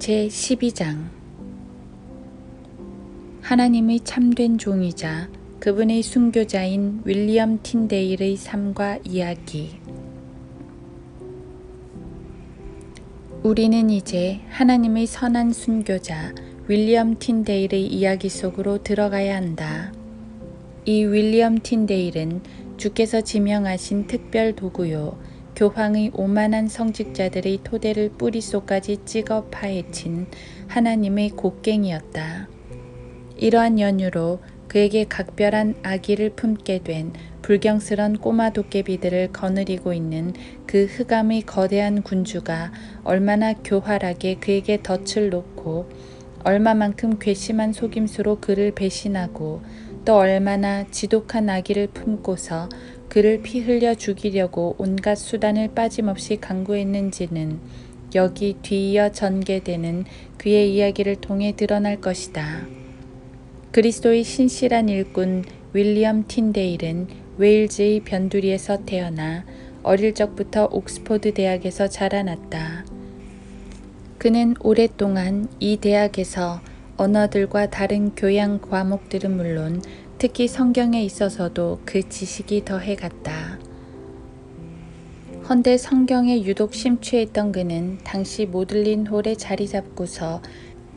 제12장 하나님의 참된 종이자 그분의 순교자인 윌리엄 틴데일의 삶과 이야기. 우리는 이제 하나님의 선한 순교자 윌리엄 틴데일의 이야기 속으로 들어가야 한다. 이 윌리엄 틴데일은 주께서 지명하신 특별 도구요, 교황의 오만한 성직자들의 토대를 뿌리속까지 찍어 파헤친 하나님의 곡괭이였다. 이러한 연유로 그에게 각별한 악의를 품게 된 불경스런 꼬마 도깨비들을 거느리고 있는 그 흑암의 거대한 군주가 얼마나 교활하게 그에게 덫을 놓고 얼마만큼 괘씸한 속임수로 그를 배신하고 또 얼마나 지독한 악의를 품고서 그를 피 흘려 죽이려고 온갖 수단을 빠짐없이 강구했는지는 여기 뒤이어 전개되는 그의 이야기를 통해 드러날 것이다. 그리스도의 신실한 일꾼 윌리엄 틴데일은 웨일즈의 변두리에서 태어나 어릴 적부터 옥스퍼드 대학에서 자라났다. 그는 오랫동안 이 대학에서 언어들과 다른 교양 과목들은 물론 특히 성경에 있어서도 그 지식이 더해갔다. 헌데 성경에 유독 심취했던 그는 당시 모들린 홀에 자리 잡고서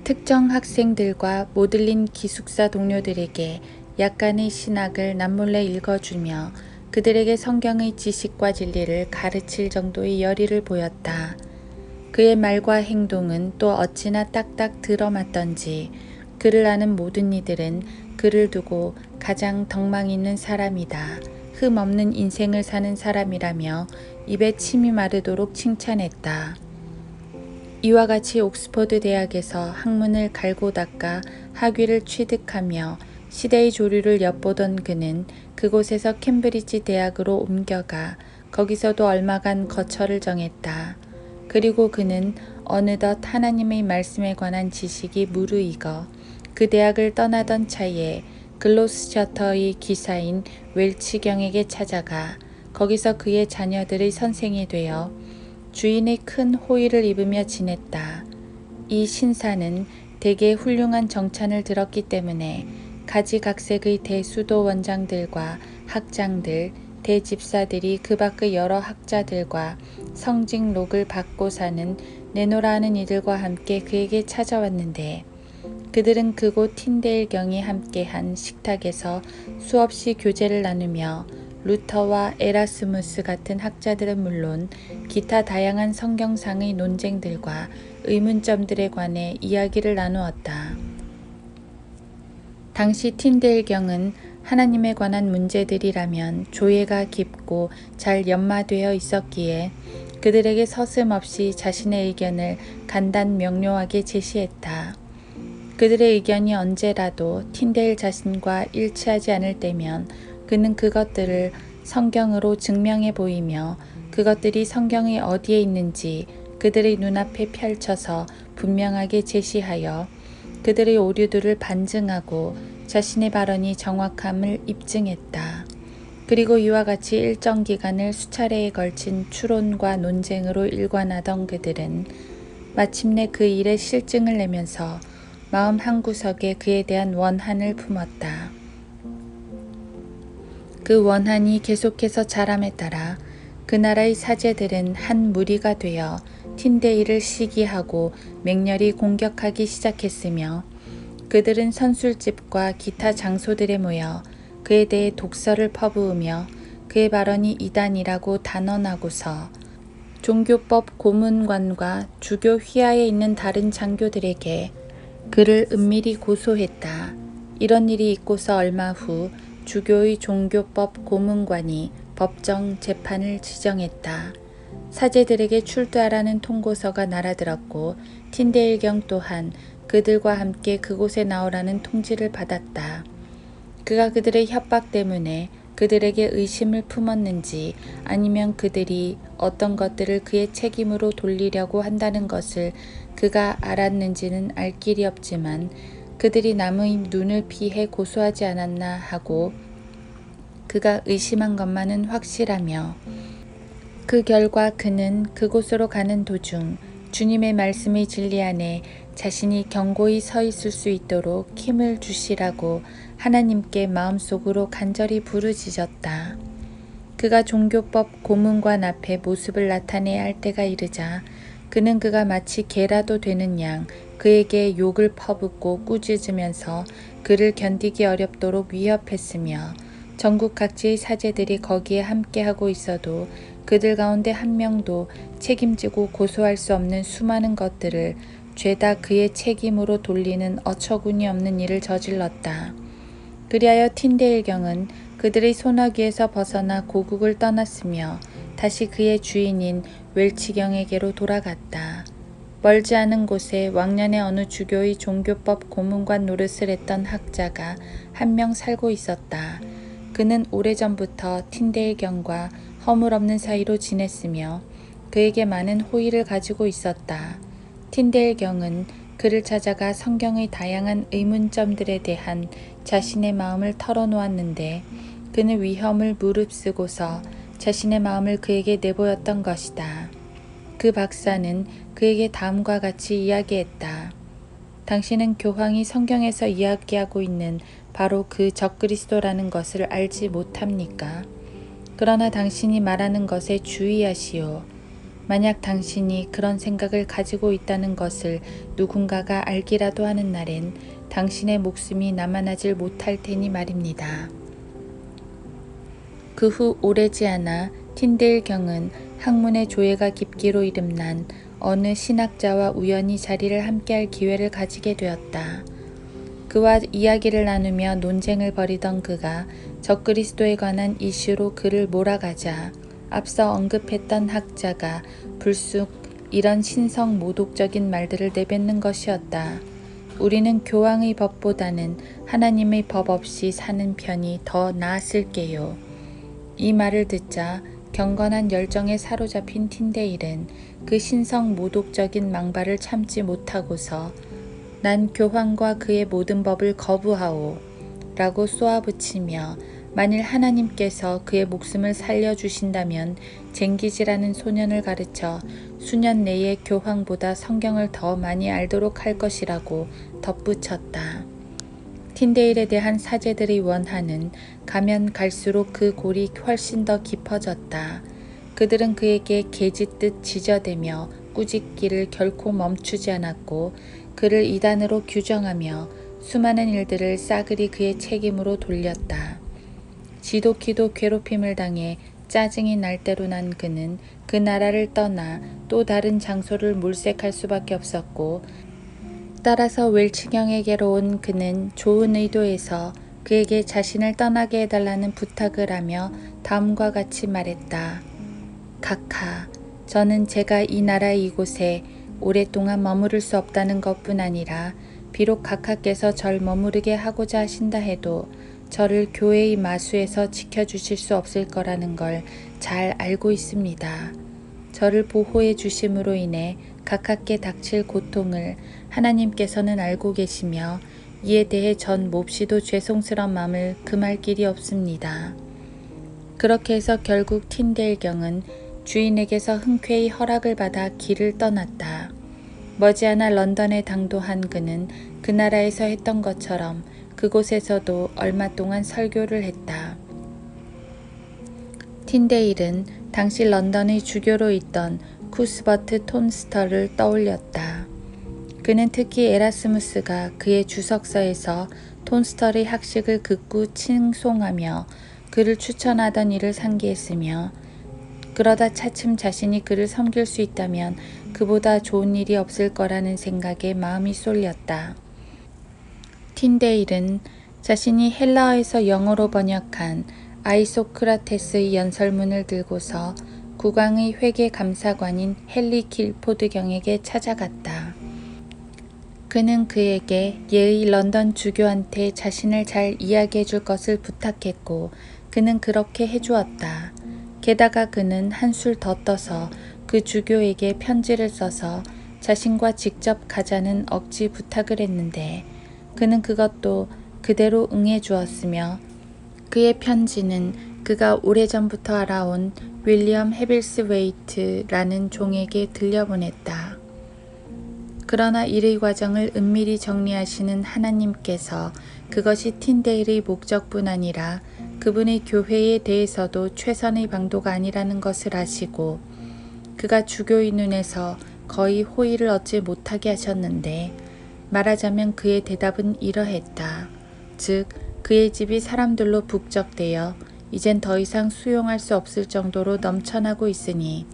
특정 학생들과 모들린 기숙사 동료들에게 약간의 신학을 남몰래 읽어주며 그들에게 성경의 지식과 진리를 가르칠 정도의 열의를 보였다. 그의 말과 행동은 또 어찌나 딱딱 들어맞던지 그를 아는 모든 이들은 그를 두고 가장 덕망 있는 사람이다, 흠 없는 인생을 사는 사람이라며 입에 침이 마르도록 칭찬했다. 이와 같이 옥스퍼드 대학에서 학문을 갈고 닦아 학위를 취득하며 시대의 조류를 엿보던 그는 그곳에서 캠브리지 대학으로 옮겨가 거기서도 얼마간 거처를 정했다. 그리고 그는 어느덧 하나님의 말씀에 관한 지식이 무르익어 그 대학을 떠나던 차에 글로스처터의 기사인 웰치경에게 찾아가 거기서 그의 자녀들의 선생이 되어 주인의 큰 호의를 입으며 지냈다. 이 신사는 대개 훌륭한 정찬을 들었기 때문에 가지각색의 대수도 원장들과 학장들, 대집사들이 그 밖의 여러 학자들과 성직록을 받고 사는 내노라 하는 이들과 함께 그에게 찾아왔는데 그들은 그곳 틴데일 경이 함께한 식탁에서 수없이 교제를 나누며 루터와 에라스무스 같은 학자들은 물론 기타 다양한 성경상의 논쟁들과 의문점들에 관해 이야기를 나누었다. 당시 틴데일 경은 하나님에 관한 문제들이라면 조예가 깊고 잘 연마되어 있었기에 그들에게 서슴없이 자신의 의견을 간단명료하게 제시했다. 그들의 의견이 언제라도 틴데일 자신과 일치하지 않을 때면 그는 그것들을 성경으로 증명해 보이며 그것들이 성경의 어디에 있는지 그들의 눈앞에 펼쳐서 분명하게 제시하여 그들의 오류들을 반증하고 자신의 발언이 정확함을 입증했다. 그리고 이와 같이 일정 기간을 수차례에 걸친 추론과 논쟁으로 일관하던 그들은 마침내 그 일에 실증을 내면서 마음 한구석에 그에 대한 원한을 품었다. 그 원한이 계속해서 자람에 따라 그 나라의 사제들은 한 무리가 되어 틴데일을 시기하고 맹렬히 공격하기 시작했으며 그들은 선술집과 기타 장소들에 모여 그에 대해 독설을 퍼부으며 그의 발언이 이단이라고 단언하고서 종교법 고문관과 주교 휘하에 있는 다른 장교들에게 그를 은밀히 고소했다. 이런 일이 있고서 얼마 후 주교의 종교법 고문관이 법정 재판을 지정했다. 사제들에게 출두하라는 통고서가 날아들었고 틴데일경 또한 그들과 함께 그곳에 나오라는 통지를 받았다. 그가 그들의 협박 때문에 그들에게 의심을 품었는지 아니면 그들이 어떤 것들을 그의 책임으로 돌리려고 한다는 것을 그가 알았는지는 알 길이 없지만 그들이 남의 눈을 피해 고소하지 않았나 하고 그가 의심한 것만은 확실하며 그 결과 그는 그곳으로 가는 도중 주님의 말씀이 진리 안에 자신이 견고히 서 있을 수 있도록 힘을 주시라고 하나님께 마음속으로 간절히 부르짖었다. 그가 종교법 고문관 앞에 모습을 나타내야 할 때가 이르자 그는 그가 마치 개라도 되는 양 그에게 욕을 퍼붓고 꾸짖으면서 그를 견디기 어렵도록 위협했으며 전국 각지의 사제들이 거기에 함께하고 있어도 그들 가운데 한 명도 책임지고 고소할 수 없는 수많은 것들을 죄다 그의 책임으로 돌리는 어처구니 없는 일을 저질렀다. 그리하여 틴데일경은 그들의 손아귀에서 벗어나 고국을 떠났으며 다시 그의 주인인 웰치경에게로 돌아갔다. 멀지 않은 곳에 왕년에 어느 주교의 종교법 고문관 노릇을 했던 학자가 한 명 살고 있었다. 그는 오래전부터 틴데일경과 허물없는 사이로 지냈으며 그에게 많은 호의를 가지고 있었다. 틴데일경은 그를 찾아가 성경의 다양한 의문점들에 대한 자신의 마음을 털어놓았는데 그는 위험을 무릅쓰고서 자신의 마음을 그에게 내보였던 것이다. 그 박사는 그에게 다음과 같이 이야기했다. 당신은 교황이 성경에서 이야기하고 있는 바로 그 적그리스도라는 것을 알지 못합니까? 그러나 당신이 말하는 것에 주의하시오. 만약 당신이 그런 생각을 가지고 있다는 것을 누군가가 알기라도 하는 날엔 당신의 목숨이 남아나질 못할 테니 말입니다. 그 후 오래지 않아 틴데일경은 학문의 조예가 깊기로 이름난 어느 신학자와 우연히 자리를 함께할 기회를 가지게 되었다. 그와 이야기를 나누며 논쟁을 벌이던 그가 적그리스도에 관한 이슈로 그를 몰아가자 앞서 언급했던 학자가 불쑥 이런 신성 모독적인 말들을 내뱉는 것이었다. 우리는 교황의 법보다는 하나님의 법 없이 사는 편이 더 나았을게요. 이 말을 듣자 경건한 열정에 사로잡힌 틴데일은 그 신성 모독적인 망발을 참지 못하고서 난 교황과 그의 모든 법을 거부하오 라고 쏘아붙이며 만일 하나님께서 그의 목숨을 살려주신다면 쟁기지라는 소년을 가르쳐 수년 내에 교황보다 성경을 더 많이 알도록 할 것이라고 덧붙였다. 틴데일에 대한 사제들의 원한은 가면 갈수록 그 골이 훨씬 더 깊어졌다. 그들은 그에게 개짓듯 지저대며 꾸짖기를 결코 멈추지 않았고 그를 이단으로 규정하며 수많은 일들을 싸그리 그의 책임으로 돌렸다. 지독히도 괴롭힘을 당해 짜증이 날 대로 난 그는 그 나라를 떠나 또 다른 장소를 물색할 수밖에 없었고 따라서 웰치경에게로 온 그는 좋은 의도에서 그에게 자신을 떠나게 해달라는 부탁을 하며 다음과 같이 말했다. 각하, 저는 제가 이 나라 이곳에 오랫동안 머무를 수 없다는 것뿐 아니라 비록 각하께서 절 머무르게 하고자 하신다 해도 저를 교회의 마수에서 지켜주실 수 없을 거라는 걸 잘 알고 있습니다. 저를 보호해 주심으로 인해 각하께 닥칠 고통을 하나님께서는 알고 계시며 이에 대해 전 몹시도 죄송스러운 마음을 금할 길이 없습니다. 그렇게 해서 결국 틴데일경은 주인에게서 흔쾌히 허락을 받아 길을 떠났다. 머지않아 런던에 당도한 그는 그 나라에서 했던 것처럼 그곳에서도 얼마 동안 설교를 했다. 틴데일은 당시 런던의 주교로 있던 쿠스버트 톤스터를 떠올렸다. 그는 특히 에라스무스가 그의 주석서에서 톤스터의 학식을 극구 칭송하며 그를 추천하던 일을 상기했으며 그러다 차츰 자신이 그를 섬길 수 있다면 그보다 좋은 일이 없을 거라는 생각에 마음이 쏠렸다. 틴데일은 자신이 헬라어에서 영어로 번역한 아이소크라테스의 연설문을 들고서 국왕의 회계 감사관인 헨리 길포드경에게 찾아갔다. 그는 그에게 예의 런던 주교한테 자신을 잘 이야기해 줄 것을 부탁했고 그는 그렇게 해주었다. 게다가 그는 한술 더 떠서 그 주교에게 편지를 써서 자신과 직접 가자는 억지 부탁을 했는데 그는 그것도 그대로 응해 주었으며 그의 편지는 그가 오래전부터 알아온 윌리엄 헤빌스웨이트라는 종에게 들려보냈다. 그러나 일의 과정을 은밀히 정리하시는 하나님께서 그것이 틴데일의 목적뿐 아니라 그분의 교회에 대해서도 최선의 방도가 아니라는 것을 아시고 그가 주교의 눈에서 거의 호의를 얻지 못하게 하셨는데, 말하자면 그의 대답은 이러했다. 즉 그의 집이 사람들로 북적대어 이젠 더 이상 수용할 수 없을 정도로 넘쳐나고 있으니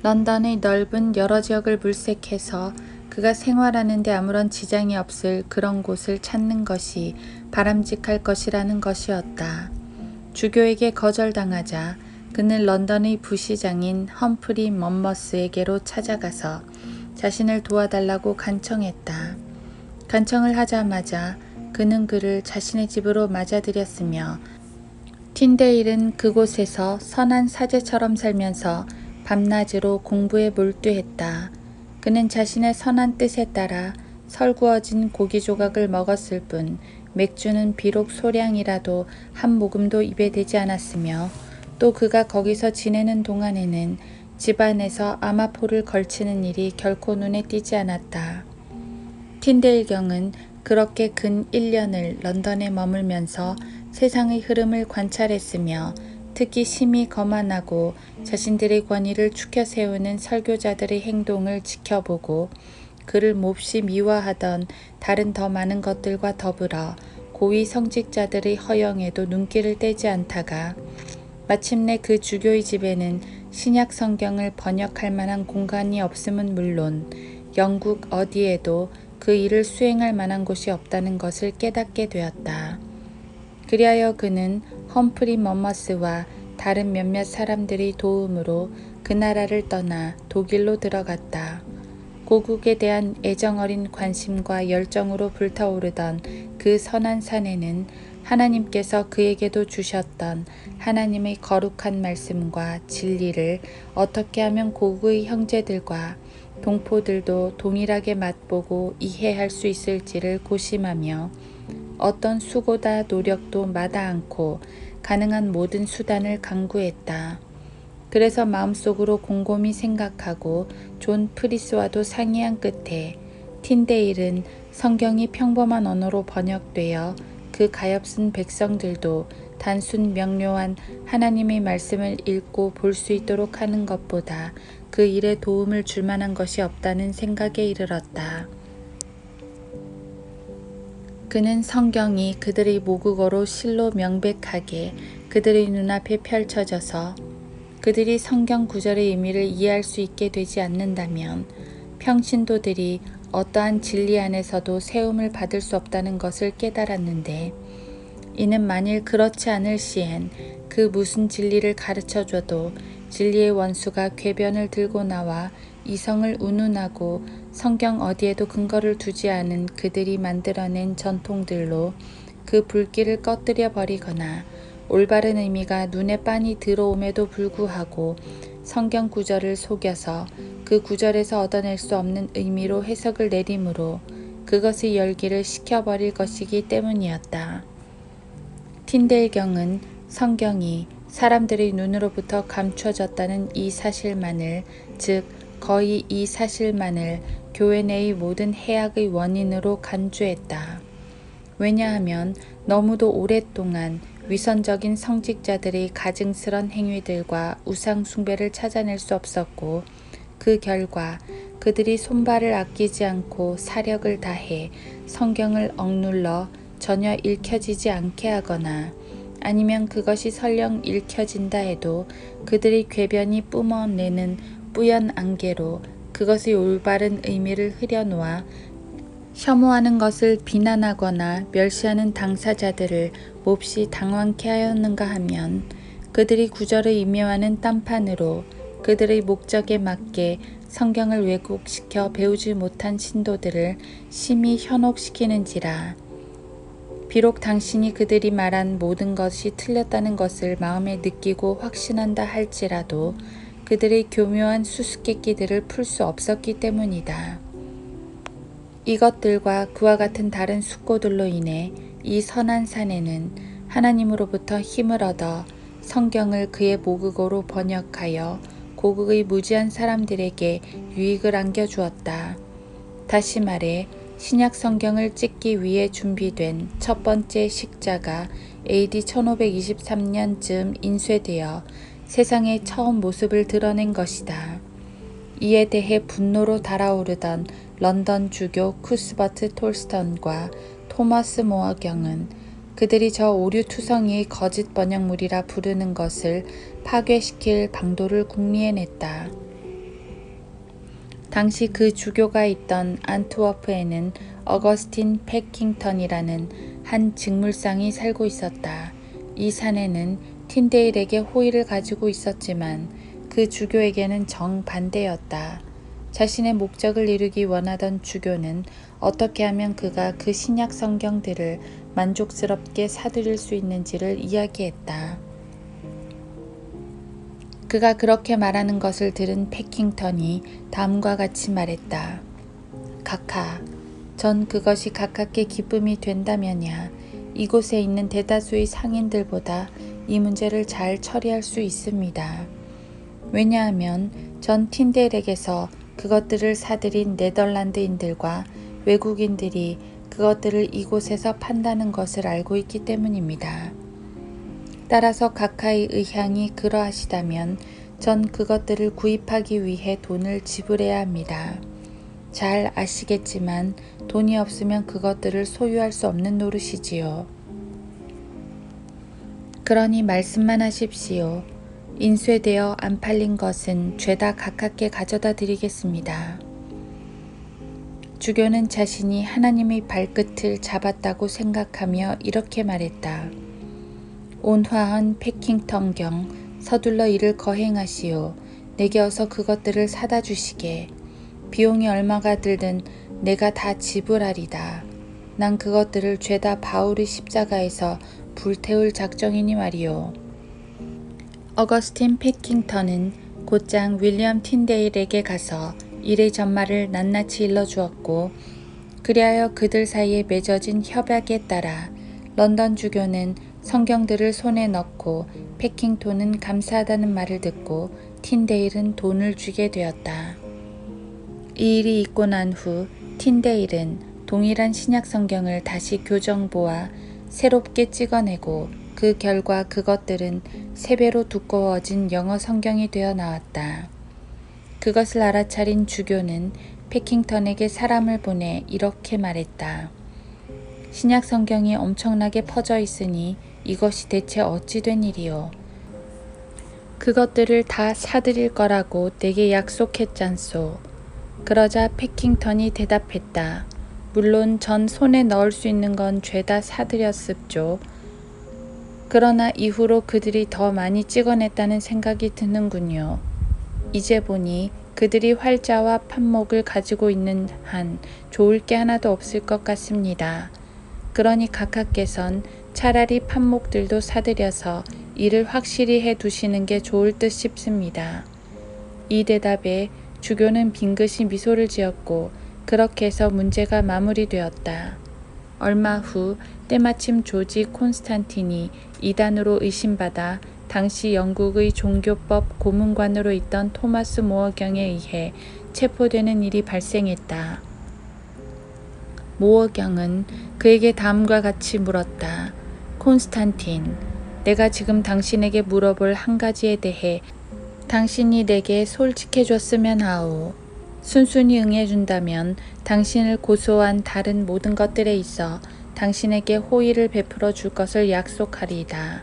런던의 넓은 여러 지역을 물색해서 그가 생활하는 데 아무런 지장이 없을 그런 곳을 찾는 것이 바람직할 것이라는 것이었다. 주교에게 거절당하자 그는 런던의 부시장인 험프리 먼머스에게로 찾아가서 자신을 도와달라고 간청했다. 간청을 하자마자 그는 그를 자신의 집으로 맞아들였으며 틴데일은 그곳에서 선한 사제처럼 살면서 밤낮으로 공부에 몰두했다. 그는 자신의 선한 뜻에 따라 설구어진 고기 조각을 먹었을 뿐 맥주는 비록 소량이라도 한 모금도 입에 대지 않았으며, 또 그가 거기서 지내는 동안에는 집안에서 아마포를 걸치는 일이 결코 눈에 띄지 않았다. 틴데일 경은 그렇게 근 1년을 런던에 머물면서 세상의 흐름을 관찰했으며 특히 심히 거만하고 자신들의 권위를 추켜 세우는 설교자들의 행동을 지켜보고 그를 몹시 미워하던 다른 더 많은 것들과 더불어 고위 성직자들의 허영에도 눈길을 떼지 않다가 마침내 그 주교의 집에는 신약 성경을 번역할 만한 공간이 없음은 물론 영국 어디에도 그 일을 수행할 만한 곳이 없다는 것을 깨닫게 되었다. 그리하여 그는 험프리 먼머스와 다른 몇몇 사람들의 도움으로 그 나라를 떠나 독일로 들어갔다. 고국에 대한 애정어린 관심과 열정으로 불타오르던 그 선한 산에는 하나님께서 그에게도 주셨던 하나님의 거룩한 말씀과 진리를 어떻게 하면 고국의 형제들과 동포들도 동일하게 맛보고 이해할 수 있을지를 고심하며 어떤 수고다 노력도 마다 않고 가능한 모든 수단을 강구했다. 그래서 마음속으로 곰곰이 생각하고 존 프리스와도 상의한 끝에 틴데일은 성경이 평범한 언어로 번역되어 그 가엾은 백성들도 단순 명료한 하나님의 말씀을 읽고 볼 수 있도록 하는 것보다 그 일에 도움을 줄 만한 것이 없다는 생각에 이르렀다. 그는 성경이 그들의 모국어로 실로 명백하게 그들의 눈앞에 펼쳐져서 그들이 성경 구절의 의미를 이해할 수 있게 되지 않는다면 평신도들이 어떠한 진리 안에서도 세움을 받을 수 없다는 것을 깨달았는데, 이는 만일 그렇지 않을 시엔 그 무슨 진리를 가르쳐줘도 진리의 원수가 궤변을 들고 나와 이성을 운운하고 성경 어디에도 근거를 두지 않은 그들이 만들어낸 전통들로 그 불길을 꺼뜨려 버리거나 올바른 의미가 눈에 빤히 들어옴에도 불구하고 성경 구절을 속여서 그 구절에서 얻어낼 수 없는 의미로 해석을 내림으로 그것의 열기를 식혀버릴 것이기 때문이었다. 틴데일경은 성경이 사람들의 눈으로부터 감춰졌다는 이 사실만을, 즉 거의 이 사실만을 교회 내의 모든 해악의 원인으로 간주했다. 왜냐하면 너무도 오랫동안 위선적인 성직자들의 가증스런 행위들과 우상 숭배를 찾아낼 수 없었고, 그 결과 그들이 손발을 아끼지 않고 사력을 다해 성경을 억눌러 전혀 읽혀지지 않게 하거나, 아니면 그것이 설령 읽혀진다 해도 그들의 궤변이 뿜어내는 뿌연 안개로 그것의 올바른 의미를 흐려놓아 혐오하는 것을 비난하거나 멸시하는 당사자들을 몹시 당황케 하였는가 하면, 그들이 구절의 의미와는 딴판으로 그들의 목적에 맞게 성경을 왜곡시켜 배우지 못한 신도들을 심히 현혹시키는지라. 비록 당신이 그들이 말한 모든 것이 틀렸다는 것을 마음에 느끼고 확신한다 할지라도 그들의 교묘한 수수께끼들을 풀 수 없었기 때문이다. 이것들과 그와 같은 다른 숙고들로 인해 이 선한 산에는 하나님으로부터 힘을 얻어 성경을 그의 모국어로 번역하여 고국의 무지한 사람들에게 유익을 안겨주었다. 다시 말해 신약 성경을 찍기 위해 준비된 첫 번째 식자가 AD 1523년쯤 인쇄되어 세상에 처음 모습을 드러낸 것이다. 이에 대해 분노로 달아오르던 런던 주교 쿠스버트 톨스턴과 토머스 모어경은 그들이 저 오류투성이의 거짓 번역물이라 부르는 것을 파괴시킬 방도를 궁리해냈다. 당시 그 주교가 있던 안트워프에는 어거스틴 패킹턴이라는 한 직물상이 살고 있었다. 이 사내는 틴데일에게 호의를 가지고 있었지만 그 주교에게는 정반대였다. 자신의 목적을 이루기 원하던 주교는 어떻게 하면 그가 그 신약 성경들을 만족스럽게 사들일 수 있는지를 이야기했다. 그가 그렇게 말하는 것을 들은 패킹턴이 다음과 같이 말했다. 각하, 전 그것이 가깝게 기쁨이 된다면야 이곳에 있는 대다수의 상인들보다 이 문제를 잘 처리할 수 있습니다. 왜냐하면 전 틴데일에게서 그것들을 사들인 네덜란드인들과 외국인들이 그것들을 이곳에서 판다는 것을 알고 있기 때문입니다. 따라서 각하의 의향이 그러하시다면 전 그것들을 구입하기 위해 돈을 지불해야 합니다. 잘 아시겠지만 돈이 없으면 그것들을 소유할 수 없는 노릇이지요. 그러니 말씀만 하십시오. 인쇄되어 안 팔린 것은 죄다 각하께 가져다 드리겠습니다. 주교는 자신이 하나님의 발끝을 잡았다고 생각하며 이렇게 말했다. 온화한 패킹턴경, 서둘러 이를 거행하시오. 내게 어서 그것들을 사다 주시게. 비용이 얼마가 들든 내가 다 지불하리다. 난 그것들을 죄다 바울의 십자가에서 불태울 작정이니 말이오. 어거스틴 패킹턴은 곧장 윌리엄 틴데일에게 가서 일의 전말을 낱낱이 일러주었고 그리하여 그들 사이에 맺어진 협약에 따라 런던 주교는 성경들을 손에 넣고 패킹턴은 감사하다는 말을 듣고 틴데일은 돈을 주게 되었다. 이 일이 있고 난 후 틴데일은 동일한 신약 성경을 다시 교정보아 새롭게 찍어내고 그 결과 그것들은 3배로 두꺼워진 영어 성경이 되어 나왔다. 그것을 알아차린 주교는 패킹턴에게 사람을 보내 이렇게 말했다. 신약 성경이 엄청나게 퍼져 있으니 이것이 대체 어찌 된 일이오. 그것들을 다 사드릴 거라고 내게 약속했잖소. 그러자 패킹턴이 대답했다. 물론 전 손에 넣을 수 있는 건 죄다 사드렸습죠. 그러나 이후로 그들이 더 많이 찍어냈다는 생각이 드는군요. 이제 보니 그들이 활자와 판목을 가지고 있는 한 좋을 게 하나도 없을 것 같습니다. 그러니 각하께선 차라리 판목들도 사들여서 일을 확실히 해 두시는 게 좋을 듯 싶습니다. 이 대답에 주교는 빙긋이 미소를 지었고 그렇게 해서 문제가 마무리되었다. 얼마 후 때마침 조지 콘스탄틴이 이단으로 의심받아 당시 영국의 종교법 고문관으로 있던 토마스 모어경에 의해 체포되는 일이 발생했다. 모어경은 그에게 다음과 같이 물었다. 콘스탄틴, 내가 지금 당신에게 물어볼 한 가지에 대해 당신이 내게 솔직해줬으면 하오. 순순히 응해준다면 당신을 고소한 다른 모든 것들에 있어 당신에게 호의를 베풀어 줄 것을 약속하리이다.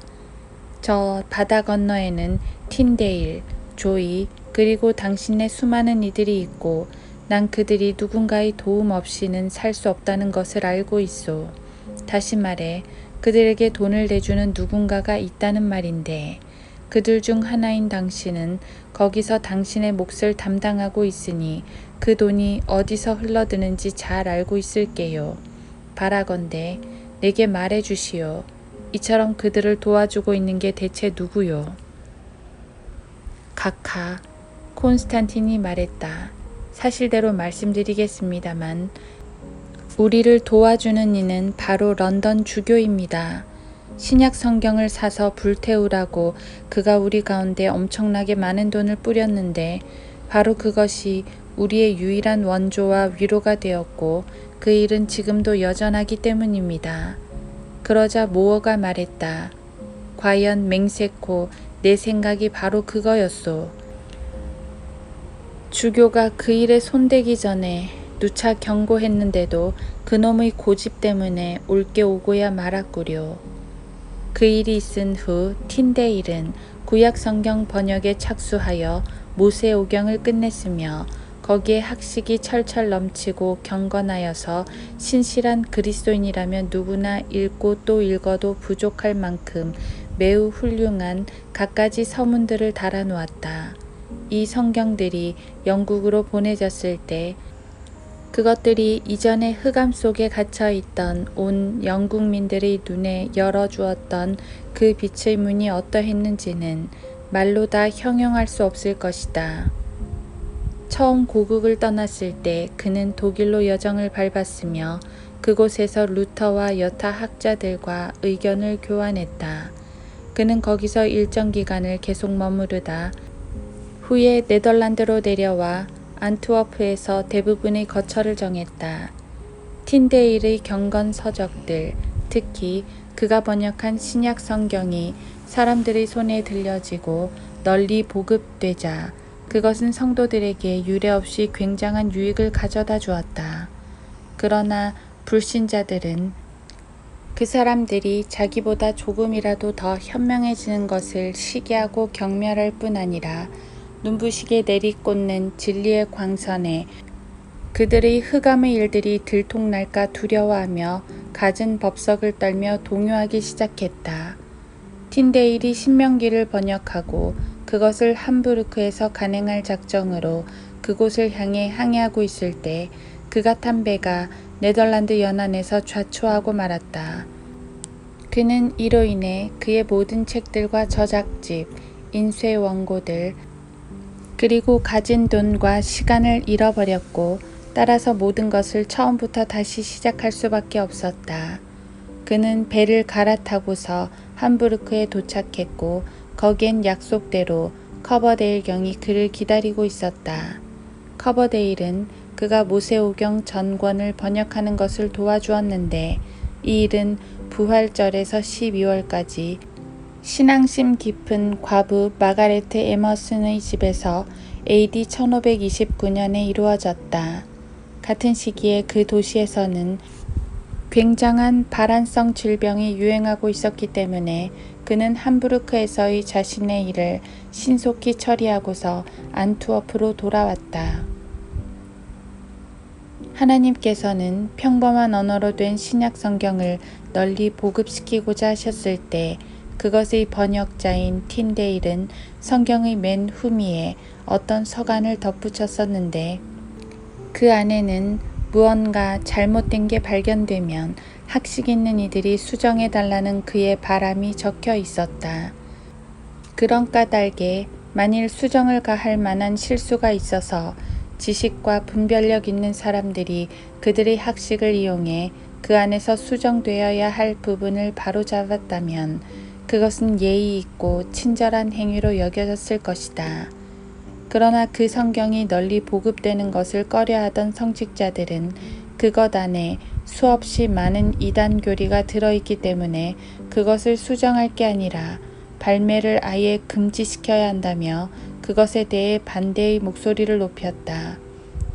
저 바다 건너에는 틴데일, 조이, 그리고 당신의 수많은 이들이 있고 난 그들이 누군가의 도움 없이는 살 수 없다는 것을 알고 있소. 다시 말해 그들에게 돈을 내주는 누군가가 있다는 말인데 그들 중 하나인 당신은 거기서 당신의 몫을 담당하고 있으니 그 돈이 어디서 흘러드는지 잘 알고 있을게요. 바라건대 내게 말해 주시오. 이처럼 그들을 도와주고 있는 게 대체 누구요? 각하, 콘스탄틴이 말했다. 사실대로 말씀드리겠습니다만 우리를 도와주는 이는 바로 런던 주교입니다. 신약 성경을 사서 불태우라고 그가 우리 가운데 엄청나게 많은 돈을 뿌렸는데 바로 그것이 우리의 유일한 원조와 위로가 되었고 그 일은 지금도 여전하기 때문입니다. 그러자 모어가 말했다. 과연 맹세코, 내 생각이 바로 그거였소. 주교가 그 일에 손대기 전에 누차 경고했는데도 그놈의 고집 때문에 올게 오고야 말았구려. 그 일이 있은 후 틴데일은 구약 성경 번역에 착수하여 모세오경을 끝냈으며 거기에 학식이 철철 넘치고 경건하여서 신실한 그리스도인이라면 누구나 읽고 또 읽어도 부족할 만큼 매우 훌륭한 갖가지 서문들을 달아놓았다. 이 성경들이 영국으로 보내졌을 때 그것들이 이전에 흑암 속에 갇혀있던 온 영국민들의 눈에 열어주었던 그 빛의 문이 어떠했는지는 말로 다 형용할 수 없을 것이다. 처음 고국을 떠났을 때 그는 독일로 여정을 밟았으며 그곳에서 루터와 여타 학자들과 의견을 교환했다. 그는 거기서 일정 기간을 계속 머무르다 후에 네덜란드로 내려와 안트워프에서 대부분의 거처를 정했다. 틴데일의 경건 서적들, 특히 그가 번역한 신약 성경이 사람들의 손에 들려지고 널리 보급되자 그것은 성도들에게 유례없이 굉장한 유익을 가져다 주었다. 그러나 불신자들은 그 사람들이 자기보다 조금이라도 더 현명해지는 것을 시기하고 경멸할 뿐 아니라 눈부시게 내리꽂는 진리의 광선에 그들의 흑암의 일들이 들통날까 두려워하며 갖은 법석을 떨며 동요하기 시작했다. 틴데일이 신명기를 번역하고 그것을 함부르크에서 간행할 작정으로 그곳을 향해 항해하고 있을 때 그가 탄 배가 네덜란드 연안에서 좌초하고 말았다. 그는 이로 인해 그의 모든 책들과 저작집, 인쇄 원고들, 그리고 가진 돈과 시간을 잃어버렸고 따라서 모든 것을 처음부터 다시 시작할 수밖에 없었다. 그는 배를 갈아타고서 함부르크에 도착했고 거기엔 약속대로 커버데일 경이 그를 기다리고 있었다. 커버데일은 그가 모세오경 전권을 번역하는 것을 도와주었는데 이 일은 부활절에서 12월까지 신앙심 깊은 과부 마가레트 에머슨의 집에서 AD 1529년에 이루어졌다. 같은 시기에 그 도시에서는 굉장한 발한성 질병이 유행하고 있었기 때문에 그는 함부르크에서의 자신의 일을 신속히 처리하고서 안투워프로 돌아왔다. 하나님께서는 평범한 언어로 된 신약 성경을 널리 보급시키고자 하셨을 때 그것의 번역자인 틴데일은 성경의 맨 후미에 어떤 서간을 덧붙였었는데 그 안에는 무언가 잘못된 게 발견되면 학식 있는 이들이 수정해달라는 그의 바람이 적혀 있었다. 그런 까닭에 만일 수정을 가할 만한 실수가 있어서 지식과 분별력 있는 사람들이 그들의 학식을 이용해 그 안에서 수정되어야 할 부분을 바로잡았다면 그것은 예의 있고 친절한 행위로 여겨졌을 것이다. 그러나 그 성경이 널리 보급되는 것을 꺼려하던 성직자들은 그것 안에 수없이 많은 이단 교리가 들어있기 때문에 그것을 수정할 게 아니라 발매를 아예 금지시켜야 한다며 그것에 대해 반대의 목소리를 높였다.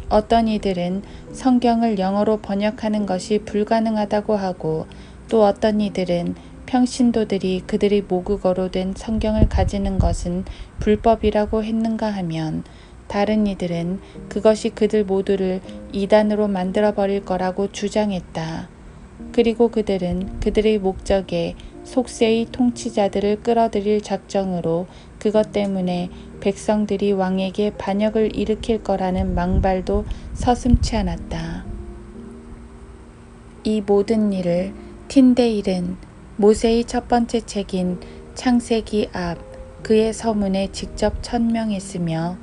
어떤 이들은 성경을 영어로 번역하는 것이 불가능하다고 하고 또 어떤 이들은 평신도들이 그들의 모국어로 된 성경을 가지는 것은 불법이라고 했는가 하면 다른 이들은 그것이 그들 모두를 이단으로 만들어버릴 거라고 주장했다. 그리고 그들은 그들의 목적에 속세의 통치자들을 끌어들일 작정으로 그것 때문에 백성들이 왕에게 반역을 일으킬 거라는 망발도 서슴지 않았다. 이 모든 일을 틴데일은 모세의 첫 번째 책인 창세기 앞 그의 서문에 직접 천명했으며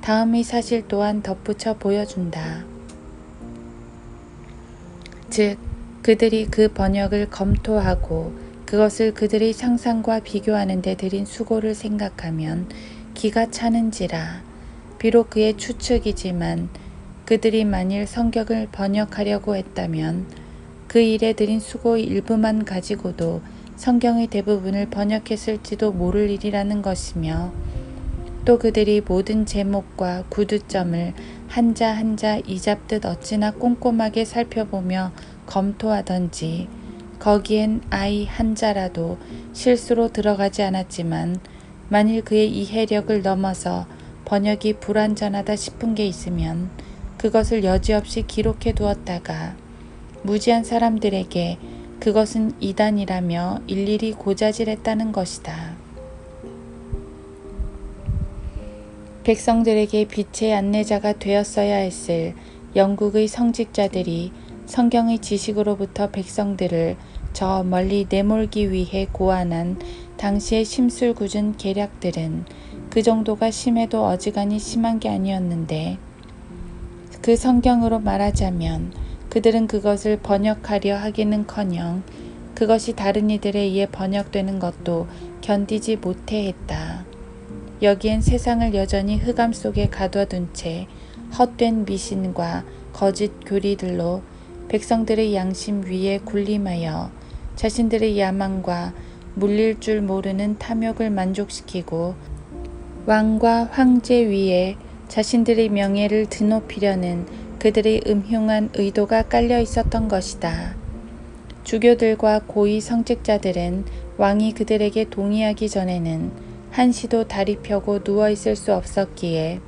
다음의 사실 또한 덧붙여 보여준다. 즉, 그들이 그 번역을 검토하고 그것을 그들의 상상과 비교하는 데 들인 수고를 생각하면 기가 차는지라. 비록 그의 추측이지만 그들이 만일 성경을 번역하려고 했다면 그 일에 들인 수고의 일부만 가지고도 성경의 대부분을 번역했을지도 모를 일이라는 것이며, 또 그들이 모든 제목과 구두점을 한자 한자 이잡듯 어찌나 꼼꼼하게 살펴보며 검토하던지 거기엔 아이 한자라도 실수로 들어가지 않았지만, 만일 그의 이해력을 넘어서 번역이 불완전하다 싶은 게 있으면 그것을 여지없이 기록해 두었다가 무지한 사람들에게 그것은 이단이라며 일일이 고자질했다는 것이다. 백성들에게 빛의 안내자가 되었어야 했을 영국의 성직자들이 성경의 지식으로부터 백성들을 저 멀리 내몰기 위해 고안한 당시의 심술궂은 계략들은 그 정도가 심해도 어지간히 심한 게 아니었는데, 그 성경으로 말하자면 그들은 그것을 번역하려 하기는커녕 그것이 다른 이들에 의해 번역되는 것도 견디지 못해 했다. 여기엔 세상을 여전히 흑암 속에 가둬둔 채 헛된 미신과 거짓 교리들로 백성들의 양심 위에 군림하여 자신들의 야망과 물릴 줄 모르는 탐욕을 만족시키고 왕과 황제 위에 자신들의 명예를 드높이려는 그들의 음흉한 의도가 깔려 있었던 것이다. 주교들과 고위 성직자들은 왕이 그들에게 동의하기 전에는 한시도 다리 펴고 누워있을 수 없었기에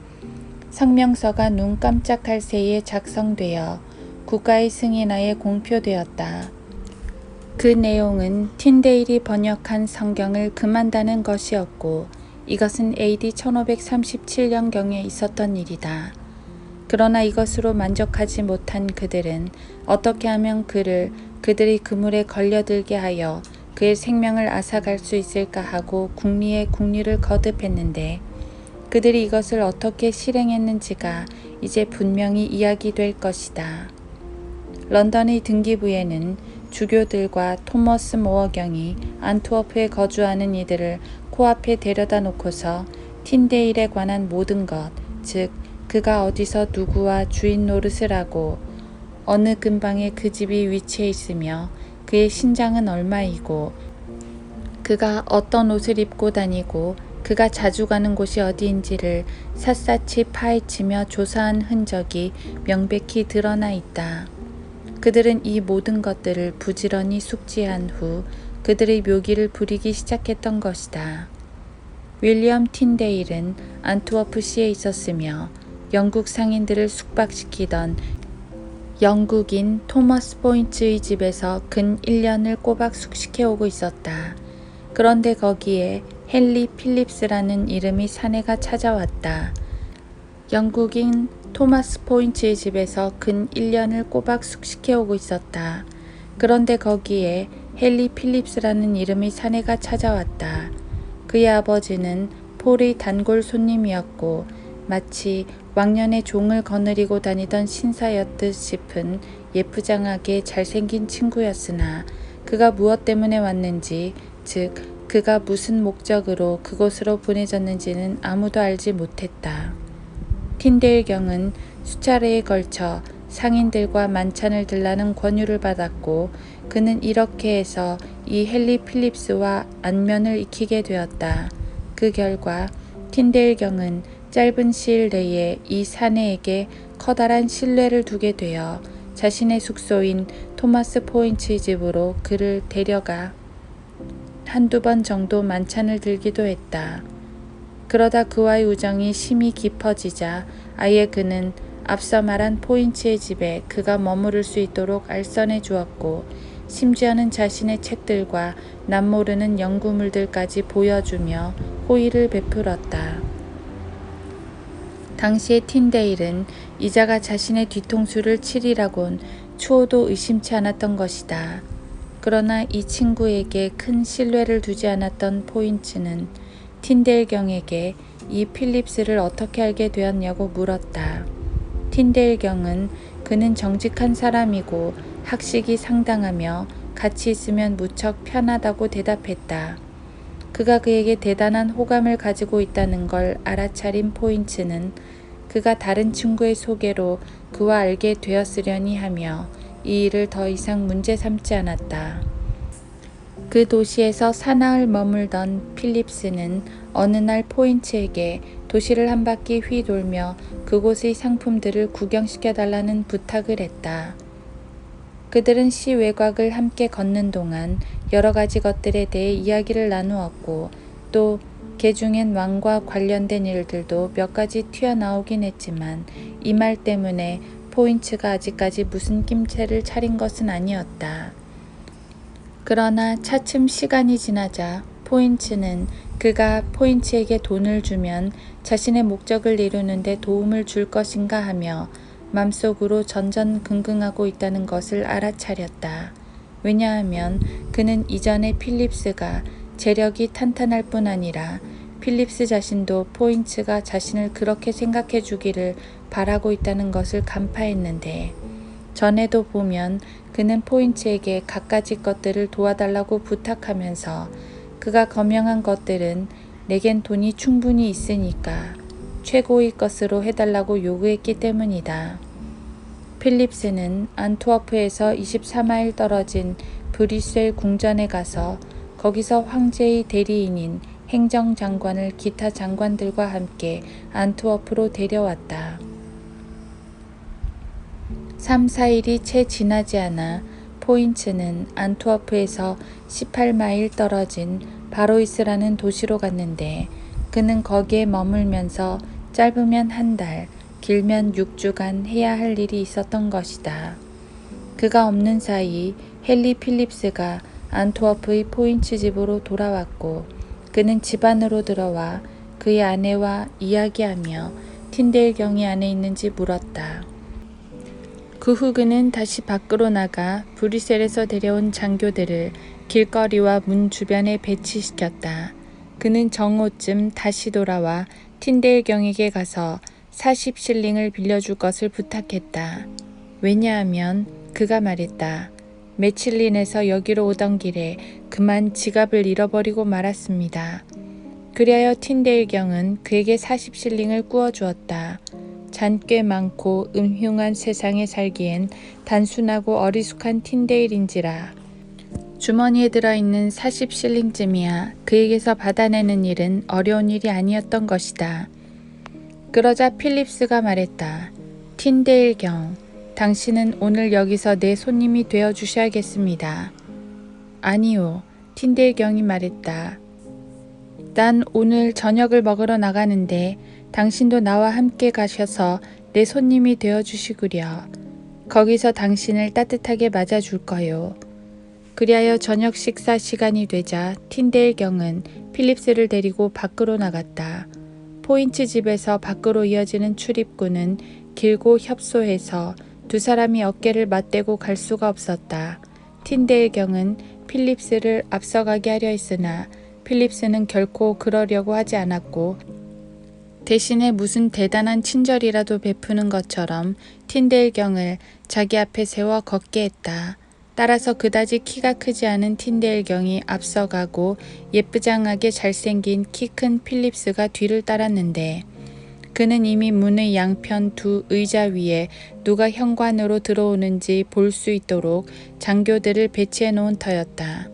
성명서가 눈 깜짝할 새에 작성되어 국가의 승인하에 공표되었다. 그 내용은 틴데일이 번역한 성경을 금한다는 것이었고, 이것은 AD 1537년경에 있었던 일이다. 그러나 이것으로 만족하지 못한 그들은 어떻게 하면 그를 그들의 그물에 걸려들게 하여 그의 생명을 앗아갈 수 있을까 하고 국리에 국리를 거듭했는데, 그들이 이것을 어떻게 실행했는지가 이제 분명히 이야기될 것이다. 런던의 등기부에는 주교들과 토머스 모어경이 안트워프에 거주하는 이들을 코앞에 데려다 놓고서 틴데일에 관한 모든 것, 즉 그가 어디서 누구와 주인 노릇을 하고 어느 근방에 그 집이 위치해 있으며 그의 신장은 얼마이고 그가 어떤 옷을 입고 다니고 그가 자주 가는 곳이 어디인지를 샅샅이 파헤치며 조사한 흔적이 명백히 드러나 있다. 그들은 이 모든 것들을 부지런히 숙지한 후 그들의 묘기를 부리기 시작했던 것이다. 윌리엄 틴데일은 안트워프시에 있었으며 영국 상인들을 숙박시키던 영국인 토머스 포인츠의 집에서 근 1년을 꼬박 숙식해오고 있었다. 그런데 거기에 헨리 필립스라는 이름의 사내가 찾아왔다. 영국인 토마스 포인츠의 집에서 근 1년을 꼬박 숙식해오고 있었다. 그런데 거기에 헨리 필립스라는 이름의 사내가 찾아왔다. 그의 아버지는 폴의 단골 손님이었고 마치 왕년에 종을 거느리고 다니던 신사였듯 싶은 예쁘장하게 잘생긴 친구였으나 그가 무엇 때문에 왔는지, 즉 그가 무슨 목적으로 그곳으로 보내졌는지는 아무도 알지 못했다. 틴데일 경은 수차례에 걸쳐 상인들과 만찬을 들라는 권유를 받았고 그는 이렇게 해서 이 헨리 필립스와 안면을 익히게 되었다. 그 결과 틴데일 경은 짧은 시일 내에 이 사내에게 커다란 신뢰를 두게 되어 자신의 숙소인 토마스 포인츠의 집으로 그를 데려가 한두 번 정도 만찬을 들기도 했다. 그러다 그와의 우정이 심히 깊어지자 아예 그는 앞서 말한 포인츠의 집에 그가 머무를 수 있도록 알선해 주었고 심지어는 자신의 책들과 남모르는 연구물들까지 보여주며 호의를 베풀었다. 당시의 틴데일은 이자가 자신의 뒤통수를 치리라곤 추호도 의심치 않았던 것이다. 그러나 이 친구에게 큰 신뢰를 두지 않았던 포인츠는 틴데일 경에게 이 필립스를 어떻게 알게 되었냐고 물었다. 틴데일 경은 그는 정직한 사람이고 학식이 상당하며 같이 있으면 무척 편하다고 대답했다. 그가 그에게 대단한 호감을 가지고 있다는 걸 알아차린 포인츠는 그가 다른 친구의 소개로 그와 알게 되었으려니 하며 이 일을 더 이상 문제 삼지 않았다. 그 도시에서 사나흘 머물던 필립스는 어느 날 포인츠에게 도시를 한 바퀴 휘돌며 그곳의 상품들을 구경시켜달라는 부탁을 했다. 그들은 시 외곽을 함께 걷는 동안 여러 가지 것들에 대해 이야기를 나누었고 또 개중엔 왕과 관련된 일들도 몇 가지 튀어나오긴 했지만 이 말 때문에 포인츠가 아직까지 무슨 낌새를 차린 것은 아니었다. 그러나 차츰 시간이 지나자 포인츠는 그가 포인츠에게 돈을 주면 자신의 목적을 이루는 데 도움을 줄 것인가 하며 맘속으로 전전긍긍하고 있다는 것을 알아차렸다. 왜냐하면 그는 이전에 필립스가 재력이 탄탄할 뿐 아니라 필립스 자신도 포인츠가 자신을 그렇게 생각해 주기를 바라고 있다는 것을 간파했는데 전에도 보면 그는 포인츠에게 갖가지 것들을 도와달라고 부탁하면서 그가 거명한 것들은 내겐 돈이 충분히 있으니까 최고의 것으로 해달라고 요구했기 때문이다. 필립스는 안트워프에서 24마일 떨어진 브뤼셀 궁전에 가서 거기서 황제의 대리인인 행정장관을 기타 장관들과 함께 안트워프로 데려왔다. 3, 4일이 채 지나지 않아 포인츠는 안트워프에서 18마일 떨어진 바로이스라는 도시로 갔는데 그는 거기에 머물면서 짧으면 한 달, 길면 6주간 해야 할 일이 있었던 것이다. 그가 없는 사이 헨리 필립스가 안트워프의 포인츠 집으로 돌아왔고 그는 집 안으로 들어와 그의 아내와 이야기하며 틴데일경이 안에 있는지 물었다. 그 후 그는 다시 밖으로 나가 브뤼셀에서 데려온 장교들을 길거리와 문 주변에 배치시켰다. 그는 정오쯤 다시 돌아와 틴데일경에게 가서 40실링을 빌려줄 것을 부탁했다. 왜냐하면 그가 말했다. 메칠린에서 여기로 오던 길에 그만 지갑을 잃어버리고 말았습니다. 그리하여 틴데일경은 그에게 40실링을 꾸어주었다. 잔 꽤 많고 음흉한 세상에 살기엔 단순하고 어리숙한 틴데일인지라. 주머니에 들어있는 40실링쯤이야 그에게서 받아내는 일은 어려운 일이 아니었던 것이다. 그러자 필립스가 말했다. 틴데일경, 당신은 오늘 여기서 내 손님이 되어 주셔야겠습니다. 아니요, 틴데일경이 말했다. 난 오늘 저녁을 먹으러 나가는데 당신도 나와 함께 가셔서 내 손님이 되어 주시구려. 거기서 당신을 따뜻하게 맞아줄 거요. 그리하여 저녁 식사 시간이 되자 틴데일경은 필립스를 데리고 밖으로 나갔다. 포인츠 집에서 밖으로 이어지는 출입구는 길고 협소해서 두 사람이 어깨를 맞대고 갈 수가 없었다. 틴데일경은 필립스를 앞서가게 하려 했으나 필립스는 결코 그러려고 하지 않았고 대신에 무슨 대단한 친절이라도 베푸는 것처럼 틴데일경을 자기 앞에 세워 걷게 했다. 따라서 그다지 키가 크지 않은 틴데일경이 앞서가고 예쁘장하게 잘생긴 키 큰 필립스가 뒤를 따랐는데 그는 이미 문의 양편 두 의자 위에 누가 현관으로 들어오는지 볼 수 있도록 장교들을 배치해 놓은 터였다.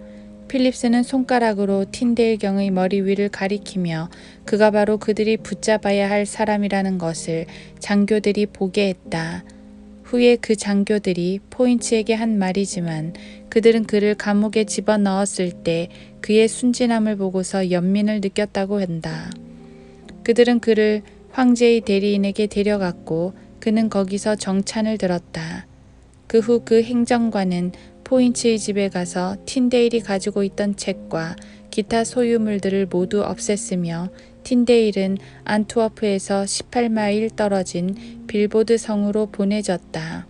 필립스는 손가락으로 틴데일경의 머리 위를 가리키며 그가 바로 그들이 붙잡아야 할 사람이라는 것을 장교들이 보게 했다. 후에 그 장교들이 포인츠에게 한 말이지만 그들은 그를 감옥에 집어넣었을 때 그의 순진함을 보고서 연민을 느꼈다고 한다. 그들은 그를 황제의 대리인에게 데려갔고 그는 거기서 정찬을 들었다. 그 후 그 행정관은 포인츠의 집에 가서 틴데일이 가지고 있던 책과 기타 소유물들을 모두 없앴으며 틴데일은 안트워프에서 18마일 떨어진 빌보드 성으로 보내졌다.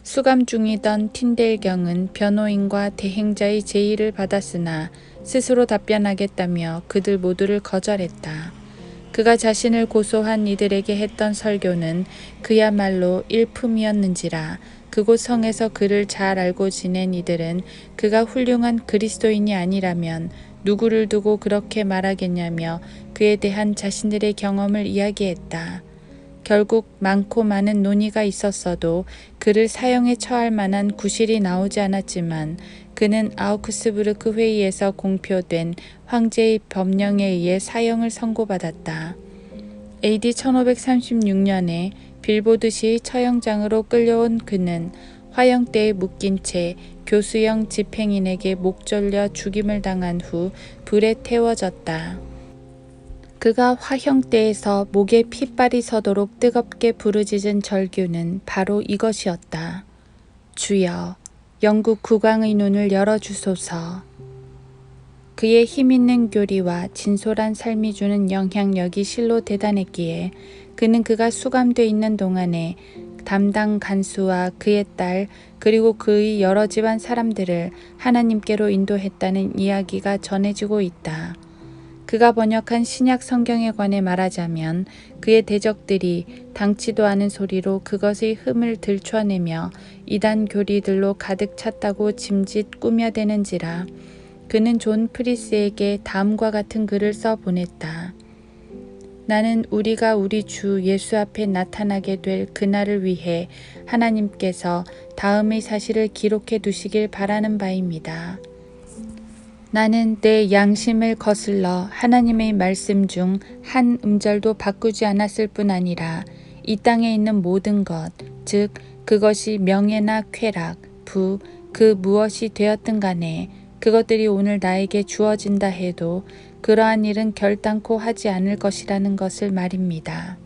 수감 중이던 틴데일경은 변호인과 대행자의 제의를 받았으나 스스로 답변하겠다며 그들 모두를 거절했다. 그가 자신을 고소한 이들에게 했던 설교는 그야말로 일품이었는지라 그곳 성에서 그를 잘 알고 지낸 이들은 그가 훌륭한 그리스도인이 아니라면 누구를 두고 그렇게 말하겠냐며 그에 대한 자신들의 경험을 이야기했다. 결국 많고 많은 논의가 있었어도 그를 사형에 처할 만한 구실이 나오지 않았지만 그는 아우크스부르크 회의에서 공표된 황제의 법령에 의해 사형을 선고받았다. AD 1536년에 빌보드시의 처형장으로 끌려온 그는 화형대에 묶인 채 교수형 집행인에게 목 졸려 죽임을 당한 후 불에 태워졌다. 그가 화형대에서 목에 핏발이 서도록 뜨겁게 부르짖은 절규는 바로 이것이었다. 주여, 영국 국왕의 눈을 열어주소서. 그의 힘있는 교리와 진솔한 삶이 주는 영향력이 실로 대단했기에 그는 그가 수감돼 있는 동안에 담당 간수와 그의 딸 그리고 그의 여러 집안 사람들을 하나님께로 인도했다는 이야기가 전해지고 있다. 그가 번역한 신약 성경에 관해 말하자면 그의 대적들이 당치도 않은 소리로 그것의 흠을 들춰내며 이단 교리들로 가득 찼다고 짐짓 꾸며대는지라 그는 존 프리스에게 다음과 같은 글을 써 보냈다. 나는 우리가 우리 주 예수 앞에 나타나게 될 그날을 위해 하나님께서 다음의 사실을 기록해 두시길 바라는 바입니다. 나는 내 양심을 거슬러 하나님의 말씀 중 한 음절도 바꾸지 않았을 뿐 아니라 이 땅에 있는 모든 것, 즉 그것이 명예나 쾌락, 부, 그 무엇이 되었든 간에 그것들이 오늘 나에게 주어진다 해도 그러한 일은 결단코 하지 않을 것이라는 것을 말입니다.